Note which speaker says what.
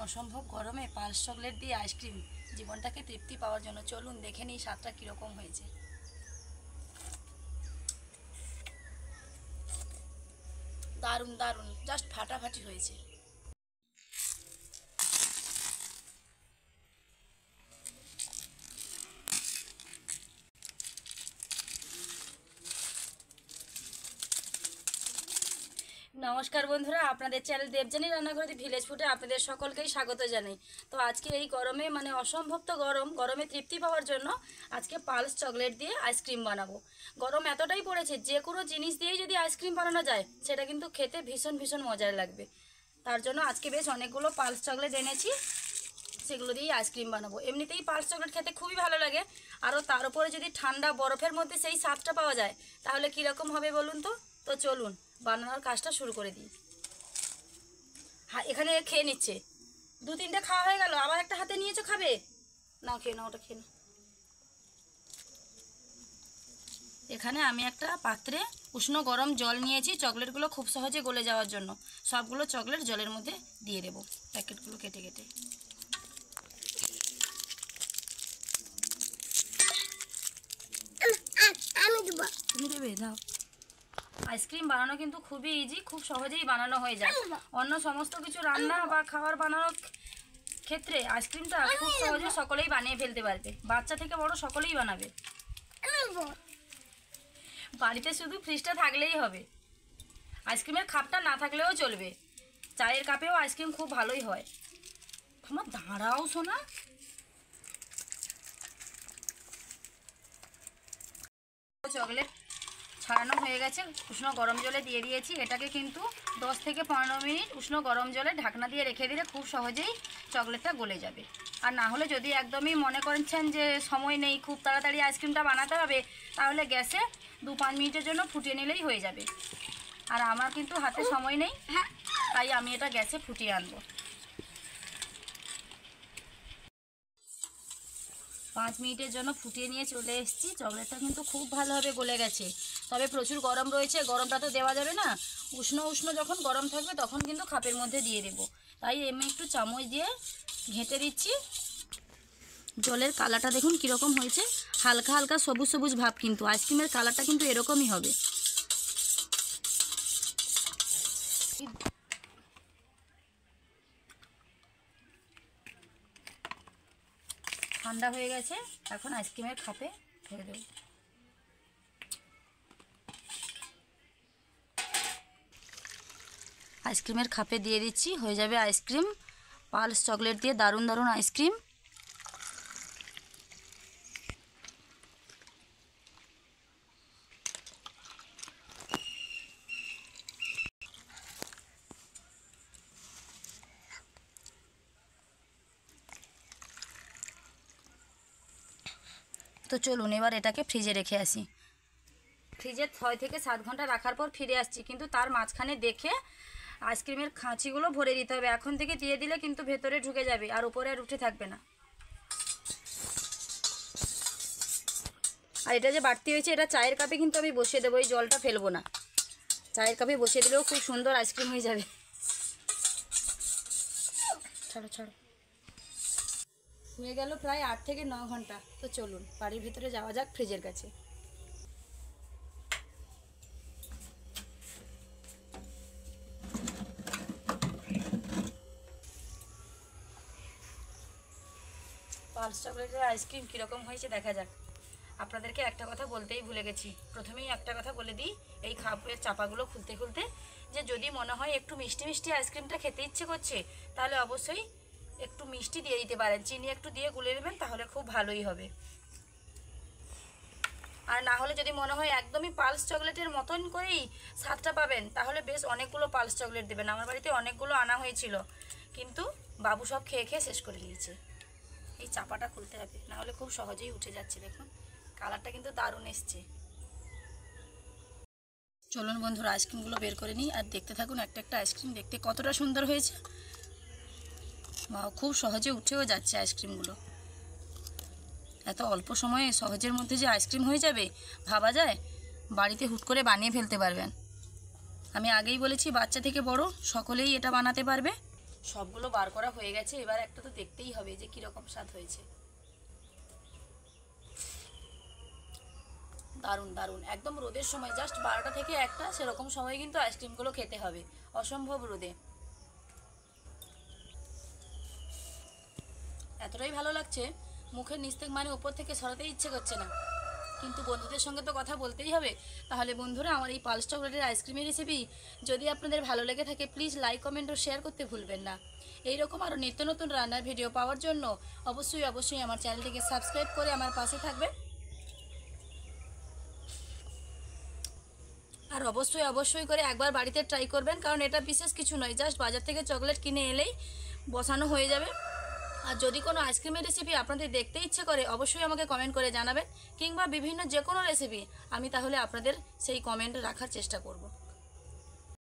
Speaker 1: অসম্ভব গরমে pulse chocolate দিয়ে আইসক্রিম জীবনটাকে তৃপ্তি পাওয়ার জন্য চলুন দেখে নিই স্বাদটা কীরকম হয়েছে। দারুণ দারুণ, জাস্ট ফাটাফাটি হয়েছে। নমস্কার বন্ধুরা, আপনাদের চ্যানেল দেবযানী রান্নাঘরে ভিলেজ ফুডে আপনাদের সকলকেই স্বাগত জানাই। তো আজকে এই গরমে অসম্ভব তো গরমে তৃপ্তি পাওয়ার জন্য আজকে পালস চকলেট দিয়ে আইসক্রিম বানাবো। গরম এতটাই পড়েছে, যে কোনো জিনিস দিয়েই যদি আইসক্রিম বানানো যায় সেটা কিন্তু খেতে ভীষণ ভীষণ মজার লাগবে। তার জন্য আজকে বেশ অনেকগুলো পালস চকলেট এনেছি, সেগুলো দিয়েই আইসক্রিম বানাবো। এমনিতেই পালস চকলেট খেতে খুবই ভালো লাগে, আরও তার উপরে যদি ঠান্ডা বরফের মধ্যে সেই স্বাদটা পাওয়া যায় তাহলে কীরকম হবে বলুন তো। তো চলুন বানানোর কাজটা শুরু করে দিই। হ্যাঁ, এখানে খেয়ে নিচ্ছে, 2-3টে খাওয়া হয়ে গেল, আবার একটা হাতে নিয়েছো, খাবে না? খেয়ে না, ওটা খেয়ে না। এখানে আমি একটা পাত্রে উষ্ণ গরম জল নিয়েছি চকলেটগুলো খুব সহজে গলে যাওয়ার জন্য। সবগুলো চকলেট জলের মধ্যে দিয়ে দেবো, প্যাকেটগুলো কেটে কেটে। তুমি দেবে? দাও। আইসক্রিম বানানো কিন্তু খুবই ইজি, খুব সহজেই বানানো হয়ে যায়। অন্য সমস্ত কিছু রান্না বা খাবার বানানোর ক্ষেত্রে আইসক্রিমটা খুব সহজে সকলেই বানিয়ে ফেলতে পারবে, বাচ্চা থেকে বড় সকলেই বানাবে। বাড়িতে শুধু ফ্রিজটা থাকলেই হবে, আইসক্রিমের কাপটা না থাকলেও চলবে। চায়ের কাপেও আইসক্রিম খুব ভালোই হয়। তোমার দাঁড়াও শোনা। চকলেট ছাড়ানো হয়ে গেছে, উষ্ণ গরম জলে দিয়ে দিয়েছি। এটাকে কিন্তু 10 থেকে 15 মিনিট উষ্ণ গরম জলে ঢাকনা দিয়ে রেখে দিলে খুব সহজেই চকলেটটা গলে যাবে। আর না হলে যদি একদমই মনে করছেন যে সময় নেই, খুব তাড়াতাড়ি আইসক্রিমটা বানাতে হবে, তাহলে গ্যাসে 2-5 মিনিটের জন্য ফুটিয়ে নিলেই হয়ে যাবে। আর আমার কিন্তু হাতে সময় নেই, তাই আমি এটা গ্যাসে ফুটিয়ে আনবো। 5 মিনিটের জন্য ফুটিয়ে নিয়ে চলে এসেছি। চকলেটটা কিন্তু খুব ভালোভাবে গলে গেছে, তবে প্রচুর গরম রয়েছে, গরমটা তো দেওয়া যাবে না। উষ্ণ উষ্ণ যখন গরম থাকবে তখন কিন্তু কাপের মধ্যে দিয়ে দেবো। তাই আমি একটু চামচ দিয়ে ঘেঁটে দিচ্ছি। জলের কালারটা দেখুন কীরকম হয়েছে, হালকা হালকা সবুজ সবুজ ভাব, কিন্তু আইসক্রিমের কালারটা কিন্তু এরকমই হবে। ঠান্ডা হয়ে গেছে, এখন আইসক্রিমের কাপে ঢেলে দেব। আইসক্রিমের কাপে দিয়ে দিচ্ছি, হয়ে যাবে আইসক্রিম পালস চকলেট দিয়ে দারুণ দারুণ আইসক্রিম। তো চলুন এবার এটাকে ফ্রিজে রেখে আসি। ফ্রিজে 6 থেকে 7 ঘন্টা রাখার পর ফিরে আসছি, কিন্তু তার মাঝখানে দেখে আইসক্রিমের খাঁচিগুলো ভরে দিতে হবে। এখন থেকে দিয়ে দিলে কিন্তু ভেতরে ঢুকে যাবে আর উপরে আর উঠে থাকবে না। আর এটা যে বাড়তি হয়েছে, এটা চায়ের কাপে কিন্তু আমি বসিয়ে দেবো, এই জলটা ফেলবো না। চায়ের কাপে বসিয়ে দিলেও খুব সুন্দর আইসক্রিম হয়ে যাবে। ছাড়ো ছাড়ো। হয়ে গেল প্রায় 8 থেকে 9 ঘন্টা। তো চলুন বাড়ির ভিতরে যাওয়া যাক, ফ্রিজের কাছে। পালস চকলেটের আইসক্রিম কীরকম হয়েছে দেখা যাক। আপনাদেরকে একটা কথা বলতেই ভুলে গেছি, প্রথমেই একটা কথা বলে দিই, এই কাপের চাপাগুলো খুলতে খুলতে, যে যদি মনে হয় একটু মিষ্টি মিষ্টি আইসক্রিমটা খেতে ইচ্ছে করছে, তাহলে অবশ্যই একটু মিষ্টি দিয়ে দিতে পারেন, চিনি একটু দিয়ে গুলে নেবেন, তাহলে খুব ভালোই হবে। আর না হলে যদি মনে হয় একদমই পালস চকলেটের মতন করেই স্বাদটা পাবেন, তাহলে বেশ অনেকগুলো পালস চকলেট দেবেন। আমার বাড়িতে অনেকগুলো আনা হয়েছিল, কিন্তু বাবু সব খেয়ে খেয়ে শেষ করে দিয়েছে। এই চাপাটা খুলতে হবে, না হলে খুব সহজেই উঠে যাচ্ছে। দেখুন কালারটা কিন্তু দারুণ এসছে। চলুন বন্ধুরা আইসক্রিমগুলো বের করে নিই, আর দেখতে থাকুন একটা একটা আইসক্রিম দেখতে কতটা সুন্দর হয়েছে। খুব সহজে উঠেও যাচ্ছে আইসক্রিমগুলো। এত অল্প সময়ে সহজের মধ্যে যে আইসক্রিম হয়ে যাবে ভাবা যায়, বাড়িতে হুট করে বানিয়ে ফেলতে পারবেন। আমি আগেই বলেছি বাচ্চা থেকে বড় সকলেই এটা বানাতে পারবে। সবগুলো বার করা হয়ে গেছে, এবার একটা তো দেখতেই হবে যে কীরকম স্বাদ হয়েছে। দারুণ দারুণ, একদম রোদের সময় জাস্ট 12টা থেকে 1টা সেরকম সময় কিন্তু আইসক্রিমগুলো খেতে হবে, অসম্ভব রোদে। এতটাই ভালো লাগছে, মুখের নিচ থেকে মানে উপর থেকে সরাতেই ইচ্ছে করছে না। কিন্তু বন্ধুদের সঙ্গে তো কথা বলতেই হবে। তাহলে বন্ধুরা, আমার এই পালস চকলেটের আইসক্রিমের রেসিপি যদি আপনাদের ভালো লেগে থাকে, প্লিজ লাইক, কমেন্ট ও শেয়ার করতে ভুলবেন না। এইরকম আরও নিত্য নতুন রান্নার ভিডিও পাওয়ার জন্য অবশ্যই আমার চ্যানেলটিকে সাবস্ক্রাইব করে আমার পাশে থাকবে। আর অবশ্যই করে একবার বাড়িতে ট্রাই করবেন, কারণ এটা বিশেষ কিছু নয়, জাস্ট বাজার থেকে চকলেট কিনে এলেই বসানো হয়ে যাবে। আর যদি কোনো আইসক্রিমের রেসিপি আপনাদের দেখতে ইচ্ছে করে, অবশ্যই আমাকে কমেন্ট করে জানাবেন, কিংবা বিভিন্ন যে কোনো রেসিপি আমি তাহলে আপনাদের সেই কমেন্ট রাখার চেষ্টা করব।